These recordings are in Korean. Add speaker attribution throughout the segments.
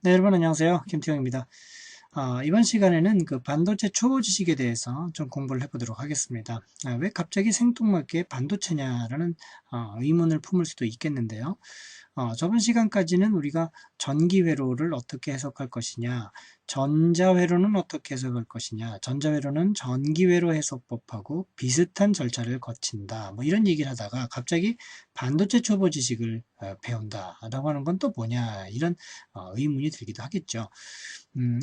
Speaker 1: 네, 여러분 안녕하세요. 김태형입니다. 이번 시간에는 그 반도체 초보 지식에 대해서 좀 공부를 해보도록 하겠습니다. 왜 갑자기 생뚱맞게 반도체냐라는 의문을 품을 수도 있겠는데요. 저번 시간까지는 우리가 전기회로를 어떻게 해석할 것이냐, 전자회로는 어떻게 해석할 것이냐, 전자회로는 전기회로 해석법하고 비슷한 절차를 거친다. 뭐 이런 얘기를 하다가 갑자기 반도체 초보 지식을 배운다라고 하는 건 또 뭐냐, 이런 의문이 들기도 하겠죠.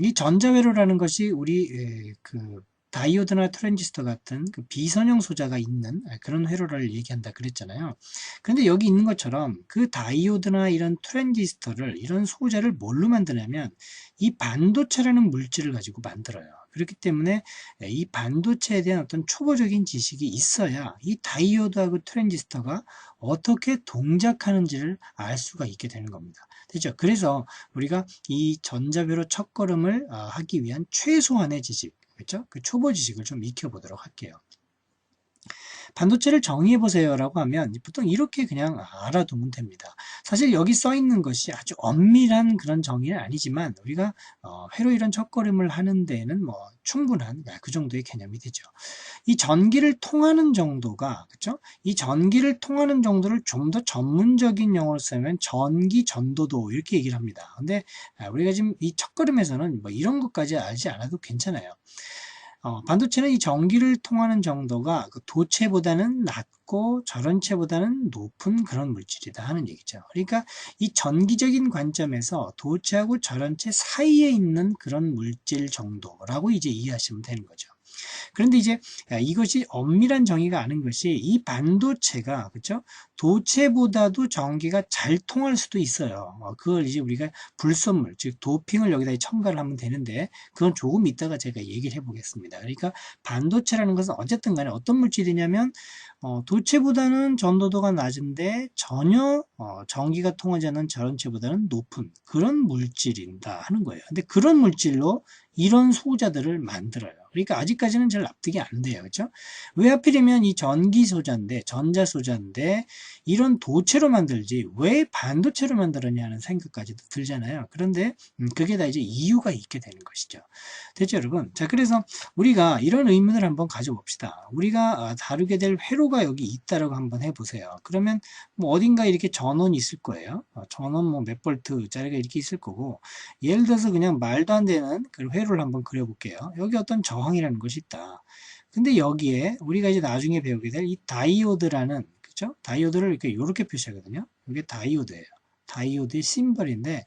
Speaker 1: 이 전자회로라는 것이 우리 그 다이오드나 트랜지스터 같은 그 비선형 소자가 있는 그런 회로를 얘기한다 그랬잖아요. 그런데 여기 있는 것처럼 그 다이오드나 이런 트랜지스터를 이런 소자를 뭘로 만드냐면 이 반도체라는 물질을 가지고 만들어요. 그렇기 때문에 이 반도체에 대한 어떤 초보적인 지식이 있어야 이 다이오드하고 트랜지스터가 어떻게 동작하는지를 알 수가 있게 되는 겁니다. 되죠? 그래서 우리가 이 전자회로 첫걸음을 하기 위한 최소한의 지식, 그렇죠? 그 초보 지식을 좀 익혀보도록 할게요. 반도체를 정의해보세요 라고 하면 보통 이렇게 그냥 알아두면 됩니다. 사실 여기 써 있는 것이 아주 엄밀한 그런 정의는 아니지만 우리가 회로 이런 첫걸음을 하는 데에는 뭐 충분한 그 정도의 개념이 되죠. 이 전기를 통하는 정도가, 그렇죠? 이 전기를 통하는 정도를 좀 더 전문적인 용어로 쓰면 전기 전도도 이렇게 얘기를 합니다. 근데 우리가 지금 이 첫걸음에서는 뭐 이런 것까지 알지 않아도 괜찮아요. 반도체는 이 전기를 통하는 정도가 그 도체보다는 낮고 저런체보다는 높은 그런 물질이다 하는 얘기죠. 그러니까 이 전기적인 관점에서 도체하고 저런체 사이에 있는 그런 물질 정도라고 이제 이해하시면 되는 거죠. 그런데 이제 이것이 엄밀한 정의가 아닌 것이 이 반도체가, 그렇죠? 도체보다도 전기가 잘 통할 수도 있어요. 그걸 이제 우리가 불순물, 즉 도핑을 여기다 첨가를 하면 되는데 그건 조금 이따가 제가 얘기를 해보겠습니다. 그러니까 반도체라는 것은 어쨌든 간에 어떤 물질이냐면 도체보다는 전도도가 낮은데 전혀 전기가 통하지 않는 저런체보다는 높은 그런 물질이다 하는 거예요. 근데 그런 물질로 이런 소자들을 만들어요. 그러니까 아직까지는 잘 납득이 안 돼요. 그렇죠? 왜 하필이면 이 전기 소자인데, 전자 소자인데 이런 도체로 만들지 왜 반도체로 만들었냐는 생각까지도 들잖아요. 그런데 그게 다 이제 이유가 있게 되는 것이죠. 됐죠, 여러분? 자, 그래서 우리가 이런 의문을 한번 가져봅시다. 우리가 다루게 될 회로가 여기 있다라고 한번 해보세요. 그러면 뭐 어딘가 이렇게 전원이 있을 거예요. 전원 뭐 몇 볼트짜리가 이렇게 있을 거고, 예를 들어서 그냥 말도 안 되는 그 회로를 한번 그려볼게요. 여기 어떤 저항이라는 것이 있다. 근데 여기에 우리가 이제 나중에 배우게 될 이 다이오드라는, 그죠? 다이오드를 이렇게 표시하거든요. 이게 다이오드예요. 다이오드의 심벌인데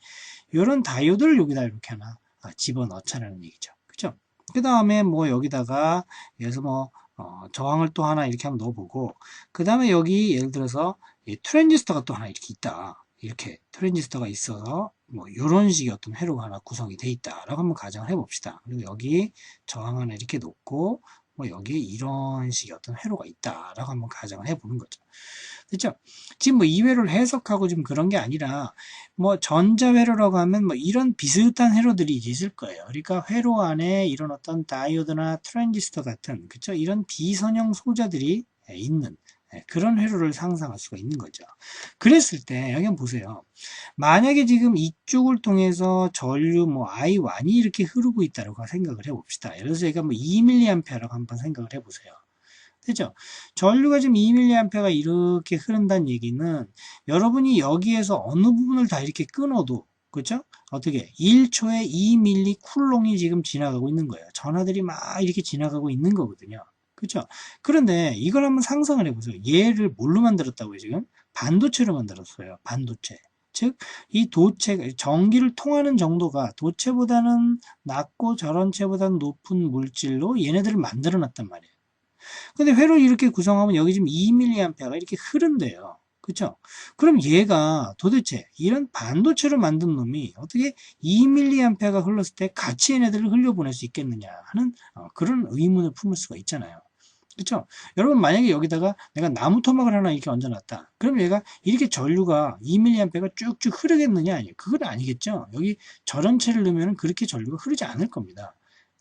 Speaker 1: 이런 다이오드를 여기다 이렇게 하나 집어넣자라는 얘기죠. 그죠? 그 다음에 뭐 여기다가 여기서 뭐 저항을 또 하나 이렇게 한번 넣어보고, 그 다음에 여기 예를 들어서 이 트랜지스터가 또 하나 이렇게 있다. 이렇게 트랜지스터가 있어서 뭐 이런 식의 어떤 회로가 하나 구성이 돼 있다라고 한번 가정을 해봅시다. 그리고 여기 저항 하나 이렇게 놓고 뭐 여기에 이런 식의 어떤 회로가 있다라고 한번 가정을 해보는 거죠. 그렇죠? 지금 뭐 이 회로를 해석하고 지금 그런 게 아니라 뭐 전자회로라고 하면 뭐 이런 비슷한 회로들이 있을 거예요. 그러니까 회로 안에 이런 어떤 다이오드나 트랜지스터 같은, 그렇죠? 이런 비선형 소자들이 있는 그런 회로를 상상할 수가 있는 거죠. 그랬을 때 여기 한번 보세요. 만약에 지금 이쪽을 통해서 전류 뭐 I1이 이렇게 흐르고 있다고 생각을 해봅시다. 예를 들어서 제가 뭐 2mA라고 한번 생각을 해보세요. 되죠? 전류가 지금 2mA가 이렇게 흐른다는 얘기는 여러분이 여기에서 어느 부분을 다 이렇게 끊어도, 그렇죠? 어떻게 1초에 2mC 쿨롱이 지금 지나가고 있는 거예요. 전하들이 막 이렇게 지나가고 있는 거거든요. 그렇죠? 그런데 이걸 한번 상상을 해보세요. 얘를 뭘로 만들었다고요, 지금? 반도체로 만들었어요. 반도체. 즉, 이 도체, 전기를 통하는 정도가 도체보다는 낮고 저런체보다는 높은 물질로 얘네들을 만들어 놨단 말이에요. 근데 회로 이렇게 구성하면 여기 지금 2mA가 이렇게 흐른대요. 그쵸? 그럼 얘가 도대체 이런 반도체로 만든 놈이 어떻게 2mA가 흘렀을 때 같이 얘네들을 흘려보낼 수 있겠느냐 하는 그런 의문을 품을 수가 있잖아요. 그쵸? 여러분 만약에 여기다가 내가 나무 토막을 하나 이렇게 얹어놨다. 그럼 얘가 이렇게 전류가 2mA가 쭉쭉 흐르겠느냐? 아니요. 그건 아니겠죠. 여기 저런체를 넣으면 그렇게 전류가 흐르지 않을 겁니다.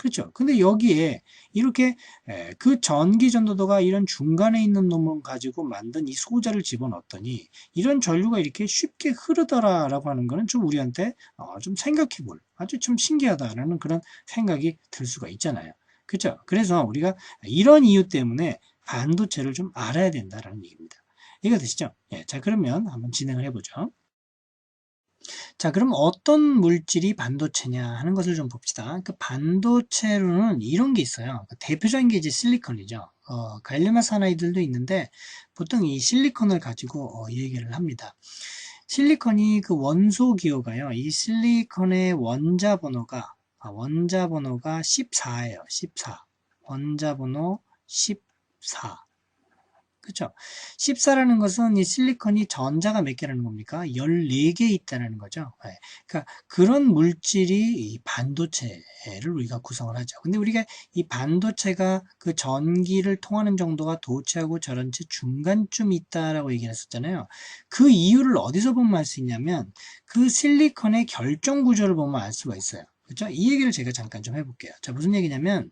Speaker 1: 그렇죠. 근데 여기에 이렇게 그 전기 전도도가 이런 중간에 있는 놈을 가지고 만든 이 소자를 집어넣었더니 이런 전류가 이렇게 쉽게 흐르더라라고 하는 거는 좀 우리한테 좀 생각해 볼 아주 좀 신기하다라는 그런 생각이 들 수가 있잖아요. 그렇죠. 그래서 우리가 이런 이유 때문에 반도체를 좀 알아야 된다라는 얘기입니다. 이해가 되시죠? 예, 자, 그러면 한번 진행을 해보죠. 자, 그럼 어떤 물질이 반도체냐 하는 것을 좀 봅시다. 그 반도체로는 이런 게 있어요. 그 대표적인 게 이제 실리콘이죠. 갈리움 아르세나이드도 있는데 보통 이 실리콘을 가지고 이 얘기를 합니다. 실리콘이 그 원소 기호가요. 이 실리콘의 원자 번호가 14예요. 14. 원자 번호 14. 그쵸? 14라는 것은 이 실리콘이 전자가 몇 개라는 겁니까? 14개 있다는 거죠. 네. 그러니까 그런 물질이 이 반도체를 우리가 구성을 하죠. 근데 우리가 이 반도체가 그 전기를 통하는 정도가 도체하고 저런체 중간쯤 있다라고 얘기를 했었잖아요. 그 이유를 어디서 보면 알 수 있냐면 그 실리콘의 결정 구조를 보면 알 수가 있어요. 그렇죠? 이 얘기를 제가 잠깐 좀 해볼게요. 자, 무슨 얘기냐면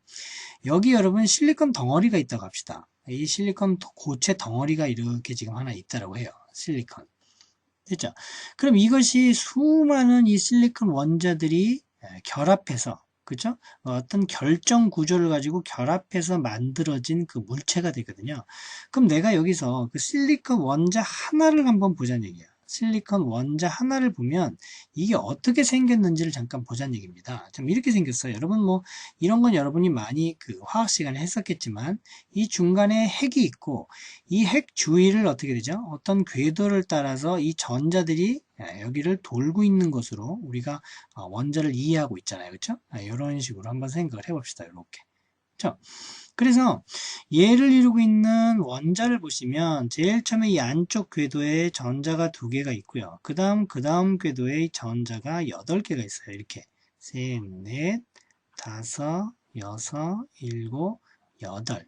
Speaker 1: 여기 여러분 실리콘 덩어리가 있다고 합시다. 이 실리콘 고체 덩어리가 이렇게 지금 하나 있다라고 해요. 실리콘. 됐죠? 그럼 이것이 수많은 이 실리콘 원자들이 결합해서 그죠? 어떤 결정 구조를 가지고 결합해서 만들어진 그 물체가 되거든요. 그럼 내가 여기서 그 실리콘 원자 하나를 한번 보자는 얘기야. 실리콘 원자 하나를 보면 이게 어떻게 생겼는지를 잠깐 보자는 얘기입니다. 좀 이렇게 생겼어요. 여러분 뭐 이런 건 여러분이 많이 그 화학 시간에 했었겠지만 이 중간에 핵이 있고 이 핵 주위를 어떻게 되죠? 어떤 궤도를 따라서 이 전자들이 여기를 돌고 있는 것으로 우리가 원자를 이해하고 있잖아요. 그렇죠? 이런 식으로 한번 생각을 해봅시다. 이렇게. 그렇죠? 그래서 얘를 이루고 있는 원자를 보시면 제일 처음에 이 안쪽 궤도에 전자가 2개가 있고요. 그 다음 궤도에 전자가 8개가 있어요. 이렇게 셋, 넷, 다섯, 여섯, 일곱, 여덟.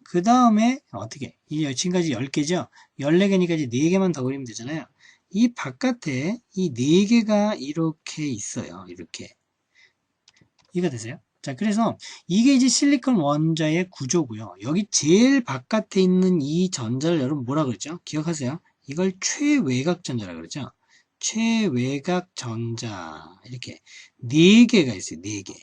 Speaker 1: 그 다음에 어떻게? 이 지금까지 10개죠? 14개니까 이제 4개만 더 그리면 되잖아요. 이 바깥에 이 4개가 이렇게 있어요. 이렇게. 이해가 되세요? 자, 그래서 이게 이제 실리콘 원자의 구조고요. 여기 제일 바깥에 있는 이 전자를 여러분 뭐라 그랬죠? 기억하세요? 이걸 최외곽 전자라 그러죠? 최외곽 전자 이렇게 4개가 있어요. 4개.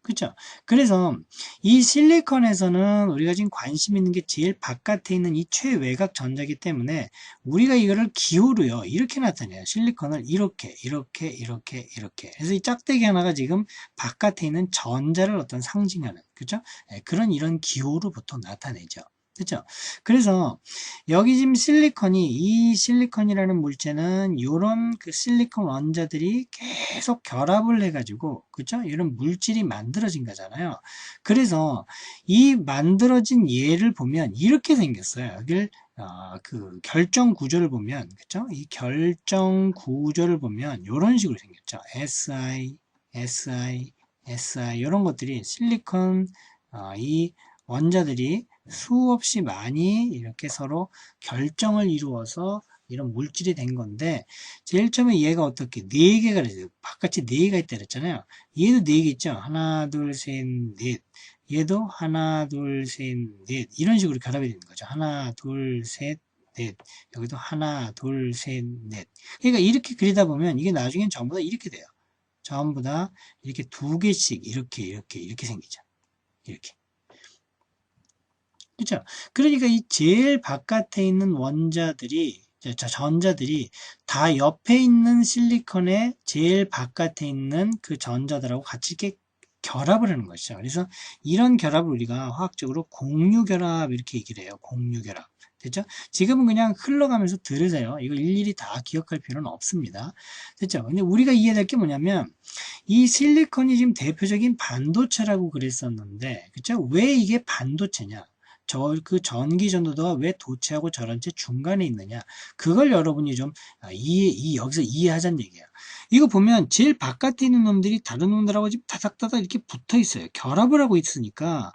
Speaker 1: 그렇죠? 그래서 이 실리콘에서는 우리가 지금 관심 있는 게 제일 바깥에 있는 이 최외곽 전자이기 때문에 우리가 이거를 기호로요 이렇게 나타내요. 실리콘을 이렇게 이렇게 그래서 이 짝대기 하나가 지금 바깥에 있는 전자를 어떤 상징하는 그렇죠? 그런 이런 기호로 보통 나타내죠. 그렇죠? 그래서 여기 지금 이 실리콘이라는 물체는 이런 그 실리콘 원자들이 계속 결합을 해가지고, 그죠? 이런 물질이 만들어진 거잖아요. 그래서 이 만들어진 얘를 보면 이렇게 생겼어요. 여기를 그 결정 구조를 보면, 그죠? 이 결정 구조를 보면 이런 식으로 생겼죠. SI 이런 것들이 실리콘 이 원자들이 수없이 많이 이렇게 서로 결정을 이루어서 이런 물질이 된 건데 제일 처음에 얘가 어떻게 4개가 그랬어요. 바깥에 4개가 있다 그랬잖아요. 얘도 4개 있죠. 하나 둘셋넷 얘도 하나 둘셋넷 이런 식으로 결합이 되는 거죠. 하나 둘셋넷 여기도 하나 둘셋넷 그러니까 이렇게 그리다 보면 이게 나중엔 전부 다 이렇게 돼요. 전부 다 이렇게 2개씩 이렇게 생기죠. 이렇게. 그렇죠? 그러니까 이 제일 바깥에 있는 전자들이 다 옆에 있는 실리콘의 제일 바깥에 있는 그 전자들하고 같이 이렇게 결합을 하는 것이죠. 그래서 이런 결합을 우리가 화학적으로 공유결합 이렇게 얘기를 해요. 공유결합. 됐죠? 지금은 그냥 흘러가면서 들으세요. 이거 일일이 다 기억할 필요는 없습니다. 됐죠? 근데 우리가 이해될 게 뭐냐면 이 실리콘이 지금 대표적인 반도체라고 그랬었는데, 그쵸? 왜 이게 반도체냐? 그 전기 전도도가 왜 도체하고 저런체 중간에 있느냐? 그걸 여러분이 좀 여기서 이해하자는 얘기예요. 이거 보면 제일 바깥에 있는 놈들이 다른 놈들하고 지금 다닥다닥 이렇게 붙어 있어요. 결합을 하고 있으니까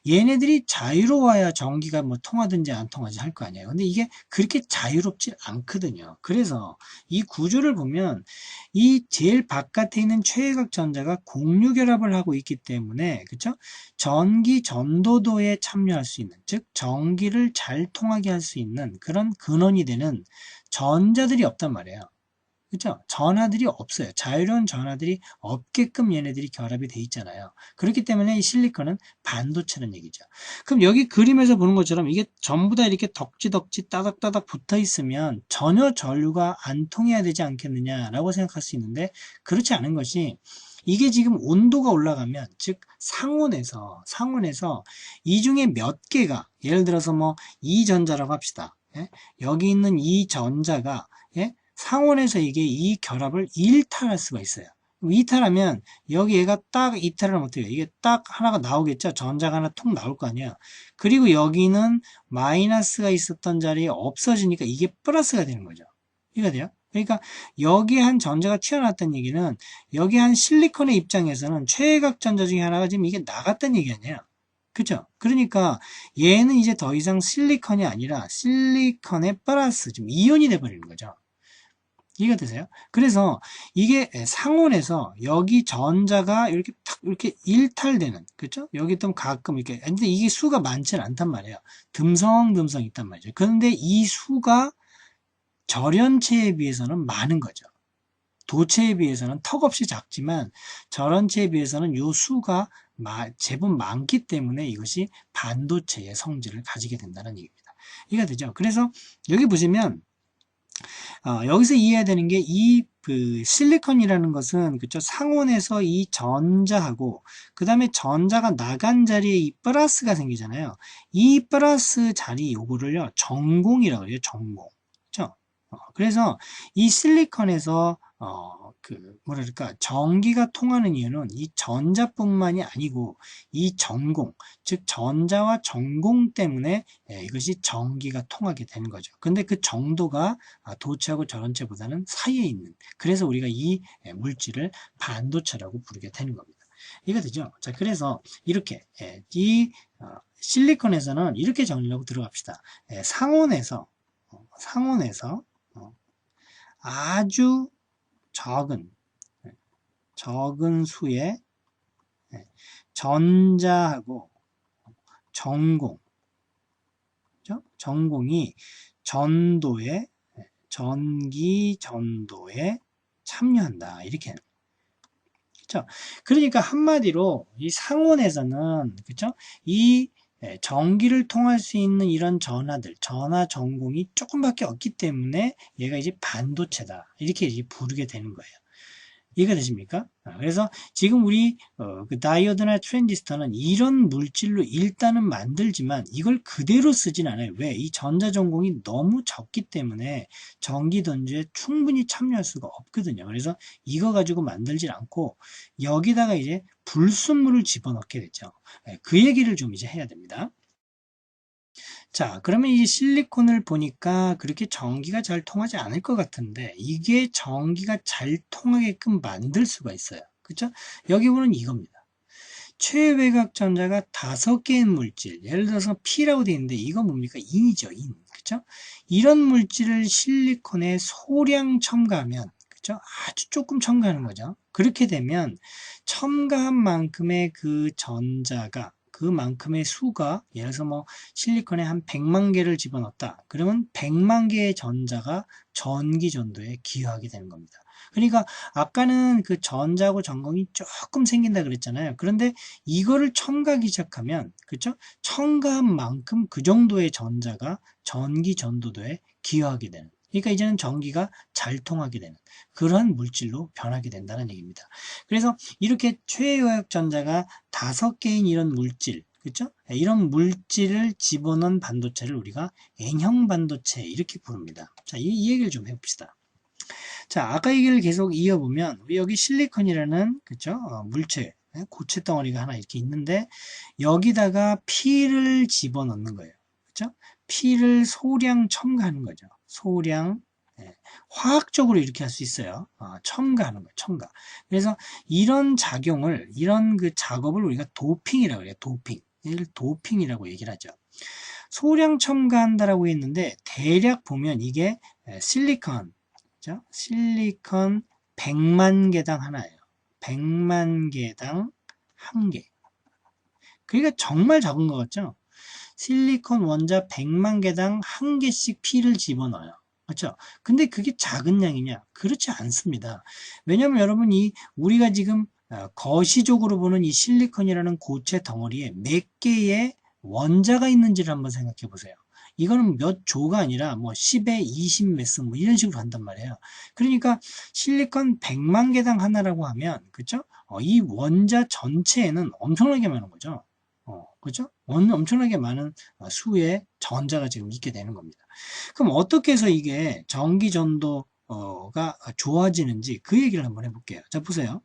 Speaker 1: 얘네들이 자유로워야 전기가 뭐 통하든지 안 통하지 할 거 아니에요. 근데 이게 그렇게 자유롭지 않거든요. 그래서 이 구조를 보면 이 제일 바깥에 있는 최외곽 전자가 공유 결합을 하고 있기 때문에, 그쵸? 전기 전도도에 참여할 수 있는, 즉 전기를 잘 통하게 할 수 있는 그런 근원이 되는 전자들이 없단 말이에요. 그죠? 전하들이 없어요. 자유로운 전하들이 없게끔 얘네들이 결합이 돼 있잖아요. 그렇기 때문에 이 실리콘은 반도체라는 얘기죠. 그럼 여기 그림에서 보는 것처럼 이게 전부 다 이렇게 덕지덕지 따닥따닥 붙어 있으면 전혀 전류가 안 통해야 되지 않겠느냐라고 생각할 수 있는데, 그렇지 않은 것이, 이게 지금 온도가 올라가면, 즉 상온에서 이 중에 몇 개가, 예를 들어서 뭐 이 전자라고 합시다. 예? 여기 있는 이 전자가, 예? 상온에서 이게 이 결합을 이탈할 수가 있어요. 이탈하면 여기 얘가 딱 이탈을 못해요. 이게 딱 하나가 나오겠죠. 전자가 하나 통 나올 거 아니야. 그리고 여기는 마이너스가 있었던 자리에 없어지니까 이게 플러스가 되는 거죠. 이해가 돼요? 그러니까 여기 한 전자가 튀어나왔다는 얘기는, 여기 한 실리콘의 입장에서는 최외곽 전자 중에 하나가 지금 이게 나갔다는 얘기 아니에요. 그죠? 그러니까 얘는 이제 더 이상 실리콘이 아니라 실리콘의 플러스, 지금 이온이 돼버리는 거죠. 이해가 되세요? 그래서 이게 상온에서 여기 전자가 이렇게 탁 이렇게 일탈되는, 그렇죠? 여기 좀 가끔 이렇게, 근데 이게 수가 많지는 않단 말이에요. 듬성듬성 있단 말이죠. 그런데 이 수가 절연체에 비해서는 많은 거죠. 도체에 비해서는 턱없이 작지만 절연체에 비해서는 이 수가 제법 많기 때문에 이것이 반도체의 성질을 가지게 된다는 얘기입니다. 이해가 되죠? 그래서 여기 보시면 여기서 이해해야 되는 게, 그 실리콘이라는 것은, 그쵸, 상온에서 이 전자하고 그 다음에 전자가 나간 자리에 이 플러스가 생기잖아요. 이 플러스 자리 요거를요 전공이라고 해요. 전공. 그쵸? 그래서 이 실리콘에서 뭐랄까, 전기가 통하는 이유는 이 전자뿐만이 아니고 이 전공, 즉 전자와 전공 때문에 이것이 전기가 통하게 되는 거죠. 근데 그 정도가 도체하고 전원체보다는 사이에 있는, 그래서 우리가 이 물질을 반도체라고 부르게 되는 겁니다. 이해가 되죠? 자, 그래서 이렇게 이 실리콘에서는 이렇게 정리를 하고 들어갑시다. 상온에서 아주 적은 수의 전자하고 전공, 그죠? 전공이 전기 전도에 참여한다. 이렇게. 그죠? 그러니까 한마디로 이 상온에서는, 그죠? 이 전기를 통할 수 있는 이런 전하 전공이 조금밖에 없기 때문에 얘가 이제 반도체다. 이렇게 이제 부르게 되는 거예요. 이해가 되십니까? 그래서 지금 우리 그 다이오드나 트랜지스터는 이런 물질로 일단은 만들지만 이걸 그대로 쓰진 않아요. 왜? 이 전자 전공이 너무 적기 때문에 전기 전주에 충분히 참여할 수가 없거든요. 그래서 이거 가지고 만들질 않고 여기다가 이제 불순물을 집어넣게 되죠. 그 얘기를 좀 이제 해야 됩니다. 자, 그러면 이 실리콘을 보니까 그렇게 전기가 잘 통하지 않을 것 같은데, 이게 전기가 잘 통하게끔 만들 수가 있어요. 그쵸? 여기 보면 이겁니다. 최외곽 전자가 5개의 물질, 예를 들어서 P라고 되어 있는데 이건 뭡니까? 인이죠, 인. 그쵸? 이런 물질을 실리콘에 소량 첨가하면, 그쵸? 아주 조금 첨가하는 거죠. 그렇게 되면 첨가한 만큼의 그 전자가, 그만큼의 수가, 예를 들어서 뭐 실리콘에 한 100만 개를 집어넣었다. 그러면 100만 개의 전자가 전기 전도에 기여하게 되는 겁니다. 그러니까 아까는 그 전자하고 전공이 조금 생긴다 그랬잖아요. 그런데 이거를 첨가하기 시작하면, 그쵸? 첨가한 만큼 그 정도의 전자가 전기 전도도에 기여하게 되는, 그러니까 이제는 전기가 잘 통하게 되는 그러한 물질로 변하게 된다는 얘기입니다. 그래서 이렇게 최외곽 전자가 5개인 이런 물질, 그렇죠? 이런 물질을 집어넣은 반도체를 우리가 N형 반도체 이렇게 부릅니다. 자, 이 얘기를 좀 해봅시다. 자, 아까 얘기를 계속 이어보면 우리 여기 실리콘이라는, 그쵸? 물체, 고체 덩어리가 하나 이렇게 있는데 여기다가 P를 집어넣는 거예요. 그쵸? P를 소량 첨가하는 거죠. 소량 예, 화학적으로 이렇게 할 수 있어요. 첨가하는 거예요. 첨가. 그래서 이런 작용을, 이런 그 작업을 우리가 도핑이라고 해요. 도핑. 이를 도핑이라고 얘기를 하죠. 소량 첨가한다라고 했는데 대략 보면 이게 실리콘, 그죠? 실리콘 100만 개당 하나예요. 100만 개당 한 개. 그러니까 정말 작은 것 같죠? 실리콘 원자 100만 개당 한 개씩 피를 집어넣어요. 그렇죠? 근데 그게 작은 양이냐? 그렇지 않습니다. 왜냐면 여러분 우리가 지금 거시적으로 보는 이 실리콘이라는 고체 덩어리에 몇 개의 원자가 있는지를 한번 생각해 보세요. 이거는 몇 조가 아니라 뭐 10에 20 몇 승 뭐 이런 식으로 한단 말이에요. 그러니까 실리콘 100만 개당 하나라고 하면 그렇죠? 이 원자 전체에는 엄청나게 많은 거죠. 그죠? 엄청나게 많은 수의 전자가 지금 있게 되는 겁니다. 그럼 어떻게 해서 이게 전기 전도가 좋아지는지 그 얘기를 한번 해볼게요. 자, 보세요.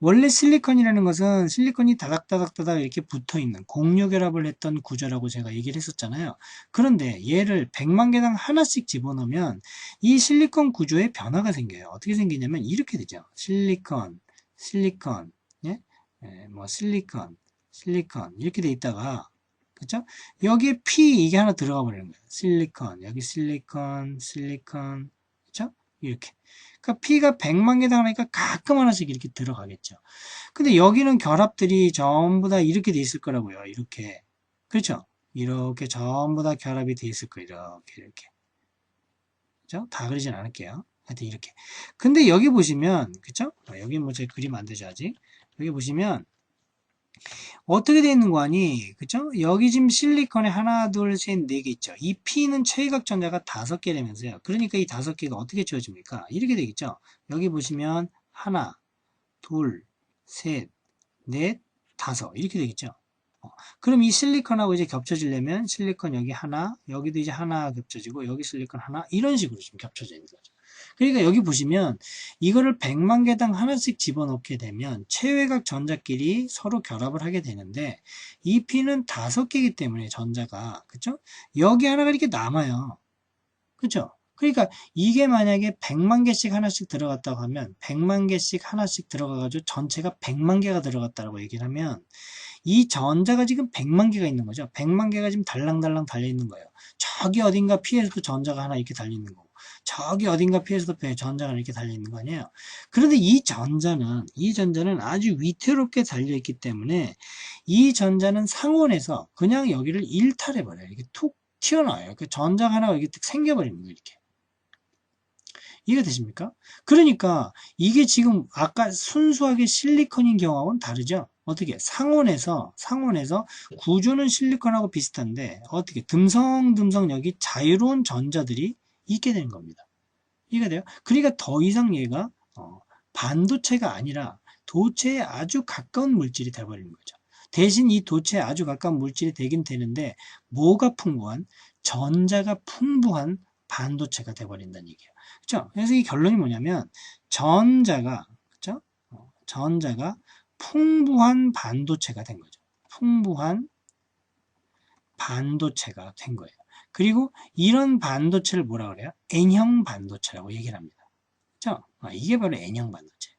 Speaker 1: 원래 실리콘이라는 것은 실리콘이 다닥다닥다닥 이렇게 붙어 있는 공유결합을 했던 구조라고 제가 얘기를 했었잖아요. 그런데 얘를 100만 개당 하나씩 집어넣으면 이 실리콘 구조에 변화가 생겨요. 어떻게 생기냐면 이렇게 되죠. 실리콘, 실리콘, 예? 뭐 실리콘 이렇게 돼 있다가 그쵸? 여기에 P 이게 하나 들어가 버리는 거예요. 실리콘 여기 실리콘 그쵸? 이렇게 그러니까 P가 100만 개 당하니까 가끔 하나씩 이렇게 들어가겠죠. 근데 여기는 결합들이 전부 다 이렇게 돼 있을 거라고요. 이렇게 그렇죠? 이렇게 전부 다 결합이 돼 있을 거예요. 이렇게 그죠? 다 그리진 않을게요. 하여튼 이렇게 근데 여기 보시면 그쵸? 여기 뭐 제가 그림 안 되죠 아직. 여기 보시면 어떻게 되어 있는 거 아니? 그죠? 여기 지금 실리콘에 하나, 둘, 셋, 네 개 있죠. 이 P는 최외각 전자가 5개 되면서요. 그러니까 이 5개가 어떻게 지워집니까? 이렇게 되겠죠? 여기 보시면 하나, 둘, 셋, 넷, 다섯 이렇게 되겠죠? 그럼 이 실리콘하고 이제 겹쳐지려면 실리콘 여기 하나, 여기도 이제 하나 겹쳐지고 여기 실리콘 하나 이런 식으로 지금 겹쳐져 있는 거죠. 그러니까 여기 보시면 이거를 100만 개당 하나씩 집어넣게 되면 최외각 전자끼리 서로 결합을 하게 되는데 이 P는 5개이기 때문에 전자가 그쵸? 여기 하나가 이렇게 남아요. 그쵸? 그러니까 이게 만약에 100만 개씩 하나씩 들어갔다고 하면 100만 개씩 하나씩 들어가가지고 전체가 100만 개가 들어갔다고 얘기를 하면 이 전자가 지금 100만 개가 있는 거죠. 100만 개가 지금 달랑달랑 달려 있는 거예요. 저기 어딘가 P에서도 전자가 하나 이렇게 달려 있는 거고 저기 어딘가 P에서도 전자가 이렇게 달려 있는 거 아니에요. 그런데 이 전자는 아주 위태롭게 달려 있기 때문에 이 전자는 상온에서 그냥 여기를 일탈해 버려요. 이렇게 툭 튀어나와요. 그 전자가 하나가 이렇게 생겨버리는 거예요. 이렇게. 이해가 되십니까? 그러니까 이게 지금 아까 순수하게 실리콘인 경우하고는 다르죠. 어떻게 상온에서 구조는 실리콘하고 비슷한데 어떻게 듬성듬성 여기 자유로운 전자들이 있게 되는 겁니다. 이해가 돼요? 그러니까 더 이상 얘가 반도체가 아니라 도체에 아주 가까운 물질이 돼버리는 거죠. 대신 이 도체에 아주 가까운 물질이 되긴 되는데 뭐가 풍부한 전자가 풍부한 반도체가 돼버린다는 얘기예요. 그렇죠? 그래서 이 결론이 뭐냐면 전자가 그렇죠? 전자가 풍부한 반도체가 된 거죠. 풍부한 반도체가 된 거예요. 그리고 이런 반도체를 뭐라 그래요? N형 반도체라고 얘기를 합니다. 그렇죠? 이게 바로 N형 반도체.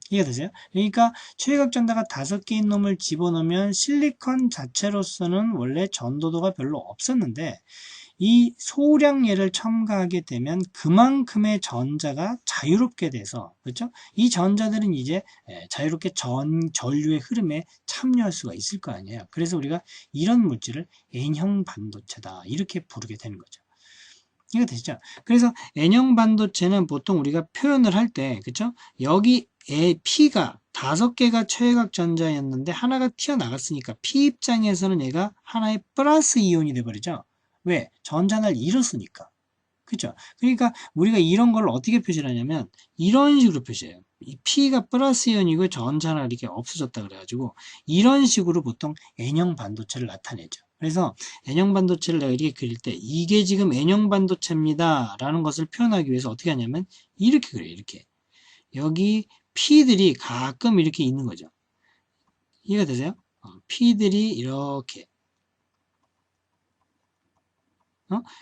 Speaker 1: 이해가 되세요? 그러니까 최외각 전자가 5개인 놈을 집어넣으면 실리콘 자체로서는 원래 전도도가 별로 없었는데 이 소량얘를 첨가하게 되면 그만큼의 전자가 자유롭게 돼서 그렇죠? 이 전자들은 이제 자유롭게 전류의 흐름에 참여할 수가 있을 거 아니에요. 그래서 우리가 이런 물질을 N형 반도체다 이렇게 부르게 되는 거죠. 이거 되시죠? 그래서 N형 반도체는 보통 우리가 표현을 할 때 그렇죠? 여기 P가 5개가 최외각 전자였는데 하나가 튀어나갔으니까 P 입장에서는 얘가 하나의 플러스 이온이 돼버리죠. 왜? 전자를 잃었으니까. 그죠? 그러니까 우리가 이런 걸 어떻게 표시를 하냐면 이런 식으로 표시해요. 이 P가 플러스 이온이고 전자가 이렇게 없어졌다 그래가지고 이런 식으로 보통 N형 반도체를 나타내죠. 그래서 N형 반도체를 내가 이렇게 그릴 때 이게 지금 N형 반도체입니다 라는 것을 표현하기 위해서 어떻게 하냐면 이렇게 그려요. 이렇게 여기 P들이 가끔 이렇게 있는 거죠. 이해가 되세요? P들이 이렇게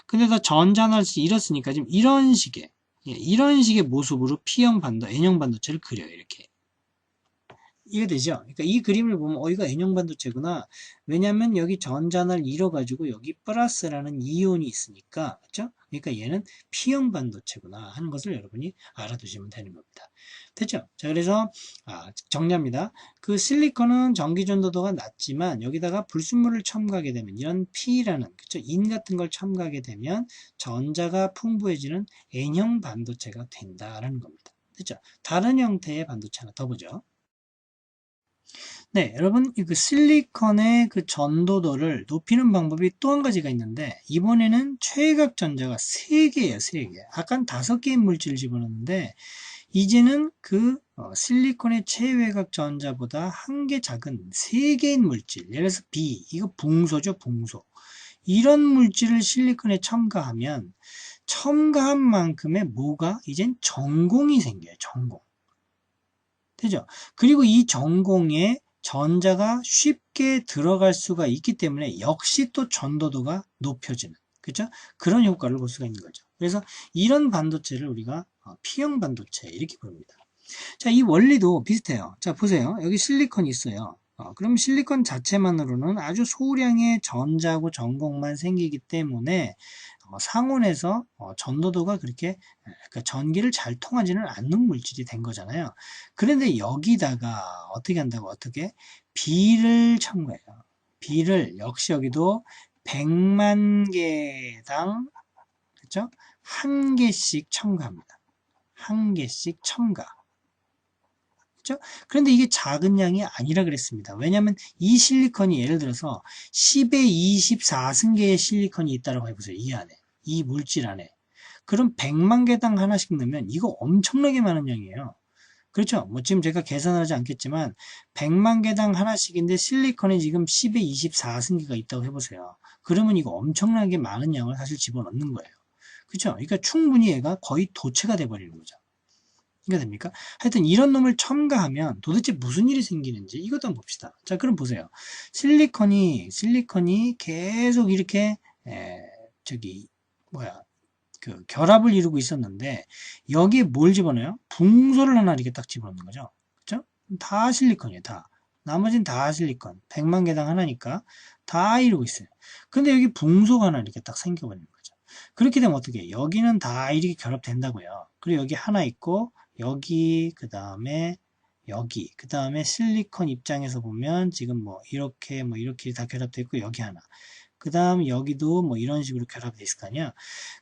Speaker 1: 근데다 전자날씨 이렇으니까 지금 이런 식의, 이런 식의 모습으로 N형 반도체를 그려요, 이렇게. 이해되죠? 그러니까 이 그림을 보면 이거 N형 반도체구나. 왜냐면 여기 전자를 잃어가지고 여기 플러스라는 이온이 있으니까, 그렇죠? 그러니까 얘는 P형 반도체구나 하는 것을 여러분이 알아두시면 되는 겁니다. 됐죠? 자, 그래서 정리합니다. 그 실리콘은 전기 전도도가 낮지만 여기다가 불순물을 첨가하게 되면 이런 P라는, 그렇죠? 인 같은 걸 첨가하게 되면 전자가 풍부해지는 N형 반도체가 된다라는 겁니다. 됐죠? 다른 형태의 반도체 하나 더 보죠. 네, 여러분, 그 실리콘의 그 전도도를 높이는 방법이 또 한 가지가 있는데, 이번에는 최외각 전자가 3개예요, 3개. 아까는 5개의 물질을 집어넣는데, 이제는 그 실리콘의 최외각 전자보다 한 개 작은 3개인 물질, 예를 들어서 B, 이거 붕소죠, 붕소. 이런 물질을 실리콘에 첨가하면, 첨가한 만큼의 뭐가 이젠 전공이 생겨요, 전공. 되죠? 그리고 이 전공에 전자가 쉽게 들어갈 수가 있기 때문에 역시 또 전도도가 높여지는, 그죠? 그런 효과를 볼 수가 있는 거죠. 그래서 이런 반도체를 우리가 P형 반도체 이렇게 부릅니다. 자, 이 원리도 비슷해요. 자, 보세요. 여기 실리콘이 있어요. 그럼 실리콘 자체만으로는 아주 소량의 전자하고 전공만 생기기 때문에 상온에서 전도도가 그렇게, 그러니까 전기를 잘 통하지는 않는 물질이 된 거잖아요. 그런데 여기다가 어떻게 한다고, 어떻게? B를 첨가해요. B를 역시 여기도 100만 개당, 그죠? 한 개씩 첨가합니다. 한 개씩 첨가. 그죠? 그런데 이게 작은 양이 아니라 그랬습니다. 왜냐하면 이 실리콘이 예를 들어서 10의 24승계의 실리콘이 있다고 해보세요. 이 안에. 이 물질 안에. 그럼 100만 개당 하나씩 넣으면 이거 엄청나게 많은 양이에요. 그렇죠? 뭐 지금 제가 계산하지 않겠지만 100만 개당 하나씩인데 실리콘에 지금 10의 24승계가 있다고 해보세요. 그러면 이거 엄청나게 많은 양을 사실 집어넣는 거예요. 그렇죠? 그러니까 충분히 얘가 거의 도체가 돼버리는 거죠. 이해가 됩니까? 하여튼 이런 놈을 첨가하면 도대체 무슨 일이 생기는지 이것도 한번 봅시다. 자, 그럼 보세요. 실리콘이 계속 이렇게 저기 뭐야 그 결합을 이루고 있었는데 여기에 뭘 집어넣어요? 붕소를 하나 이렇게 딱 집어넣는 거죠. 그죠? 다 실리콘이에요. 다. 나머지는 다 실리콘. 100만 개당 하나니까 다 이루고 있어요. 근데 여기 붕소가 하나 이렇게 딱 생겨버리는 거죠. 그렇게 되면 어떻게 해요? 여기는 다 이렇게 결합된다고요. 그리고 여기 하나 있고 여기 여기 그 다음에 실리콘 입장에서 보면 지금 뭐 이렇게 다 결합되어 있고 여기 하나 그 다음 여기도 뭐 이런 식으로 결합되어 있을 거 아니야.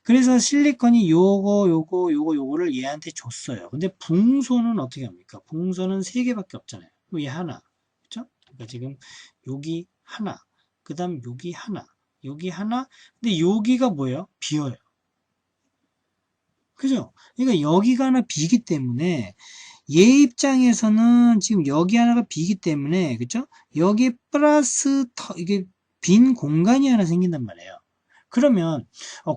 Speaker 1: 그래서 실리콘이 요거를 얘한테 줬어요. 근데 붕소는 어떻게 합니까? 붕소는 3개밖에 없잖아요. 얘 하나 그쵸? 그러니까 지금 여기 하나 그 다음 여기 하나 근데 여기가 뭐예요? 비어요. 그죠? 그러니까 여기가 하나 비기 때문에 얘 입장에서는 지금 여기 하나가 비기 때문에 그죠? 여기에 플러스 이게 빈 공간이 하나 생긴단 말이에요. 그러면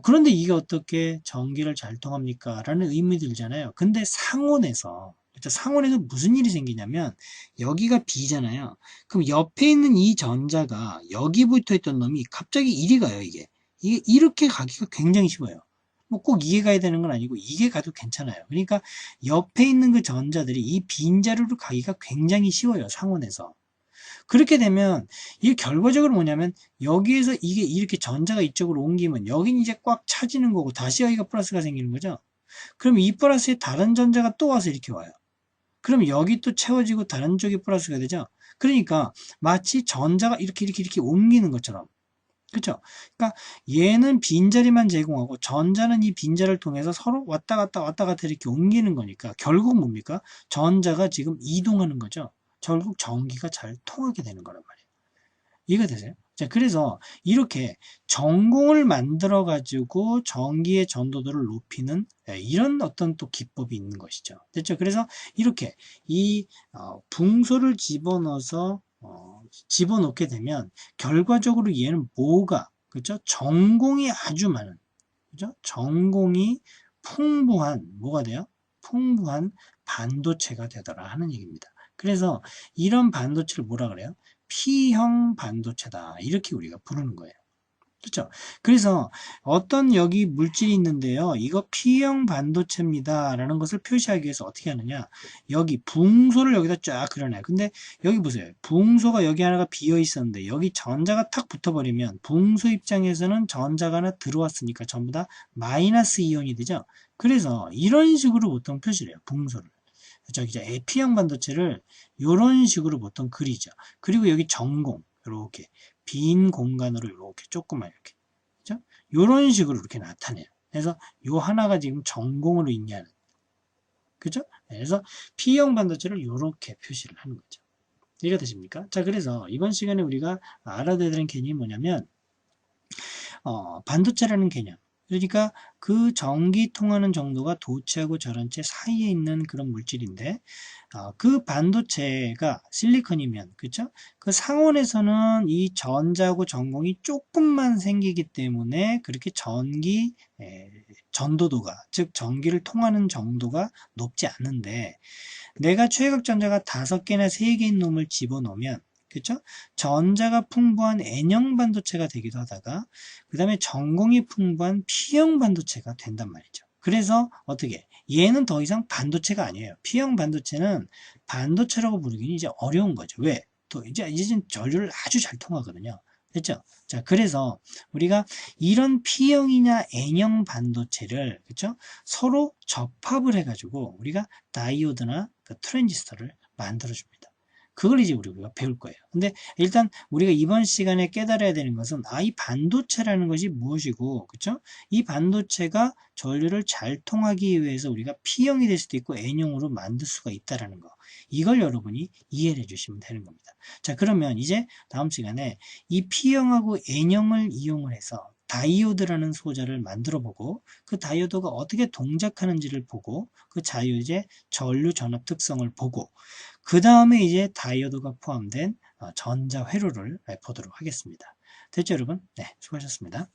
Speaker 1: 그런데 이게 어떻게 전기를 잘 통합니까? 라는 의문이 들잖아요. 근데 상온에서 그죠? 상온에서 무슨 일이 생기냐면 여기가 B잖아요. 그럼 옆에 있는 이 전자가 여기 붙어 있던 놈이 갑자기 이리 가요. 이게 이렇게 가기가 굉장히 쉬워요. 뭐 꼭 이게 가야 되는 건 아니고 이게 가도 괜찮아요. 그러니까 옆에 있는 그 전자들이 이 빈자리로 가기가 굉장히 쉬워요. 상온에서. 그렇게 되면 이게 결과적으로 뭐냐면 여기에서 이게 이렇게 전자가 이쪽으로 옮기면 여긴 이제 꽉 차지는 거고 다시 여기가 플러스가 생기는 거죠. 그럼 이 플러스에 다른 전자가 또 와서 이렇게 와요. 그럼 여기 또 채워지고 다른 쪽이 플러스가 되죠. 그러니까 마치 전자가 이렇게 옮기는 것처럼. 그렇죠? 그러니까 얘는 빈자리만 제공하고 전자는 이 빈자리를 통해서 서로 왔다 갔다 이렇게 옮기는 거니까 결국 뭡니까? 전자가 지금 이동하는 거죠. 결국 전기가 잘 통하게 되는 거란 말이에요. 이해가 되세요? 자, 그래서 이렇게 전공을 만들어 가지고 전기의 전도도를 높이는 이런 어떤 또 기법이 있는 것이죠. 됐죠? 그래서 이렇게 이 붕소를 집어넣게 되면 결과적으로 얘는 뭐가 그죠? 전공이 아주 많은 그죠? 전공이 풍부한 뭐가 돼요? 풍부한 반도체가 되더라 하는 얘기입니다. 그래서 이런 반도체를 뭐라 그래요? P형 반도체다. 이렇게 우리가 부르는 거예요. 그렇죠? 그래서 어떤 여기 물질이 있는데요. 이거 P형 반도체입니다. 라는 것을 표시하기 위해서 어떻게 하느냐. 여기 붕소를 여기다 쫙 그려놔요. 근데 여기 보세요. 붕소가 여기 하나가 비어 있었는데 여기 전자가 탁 붙어버리면 붕소 입장에서는 전자가 하나 들어왔으니까 전부 다 마이너스 이온이 되죠. 그래서 이런 식으로 보통 표시를 해요. 붕소를. 저기 이제 P형 반도체를 이런 식으로 보통 그리죠. 그리고 여기 전공 이렇게 빈 공간으로 이렇게 조금만 이렇게 그죠? 이런 식으로 이렇게 나타내요. 그래서 요 하나가 지금 전공으로 있냐는 그죠? 그래서 P형 반도체를 이렇게 표시를 하는 거죠. 이해가 되십니까? 자, 그래서 이번 시간에 우리가 알아둬야 되는 개념이 뭐냐면 반도체라는 개념. 그러니까 그 전기 통하는 정도가 도체하고 저런체 사이에 있는 그런 물질인데 그 반도체가 실리콘이면 그쵸? 그 상온에서는 이 전자하고 전공이 조금만 생기기 때문에 그렇게 전도도가 즉 전기를 통하는 정도가 높지 않은데 내가 최극 전자가 5개나 3개인 놈을 집어넣으면 그쵸? 전자가 풍부한 N형 반도체가 되기도 하다가 그 다음에 전공이 풍부한 P형 반도체가 된단 말이죠. 그래서 어떻게 얘는 더 이상 반도체가 아니에요. P형 반도체는 반도체라고 부르기는 이제 어려운 거죠. 왜? 또 이제 전류를 아주 잘 통하거든요. 됐죠? 자, 그래서 우리가 이런 P형이냐 N형 반도체를 그쵸? 서로 접합을 해가지고 우리가 다이오드나 그 트랜지스터를 만들어줍니다. 그걸 이제 우리가 배울 거예요. 근데 일단 우리가 이번 시간에 깨달아야 되는 것은 이 반도체라는 것이 무엇이고, 그쵸? 이 반도체가 전류를 잘 통하기 위해서 우리가 P형이 될 수도 있고 N형으로 만들 수가 있다라는 거. 이걸 여러분이 이해를 해주시면 되는 겁니다. 자, 그러면 이제 다음 시간에 이 P형하고 N형을 이용을 해서 다이오드라는 소자를 만들어 보고 그 다이오드가 어떻게 동작하는지를 보고 그 다이오드의 전류 전압 특성을 보고 그 다음에 이제 다이오드가 포함된 전자 회로를 보도록 하겠습니다. 됐죠, 여러분? 네, 수고하셨습니다.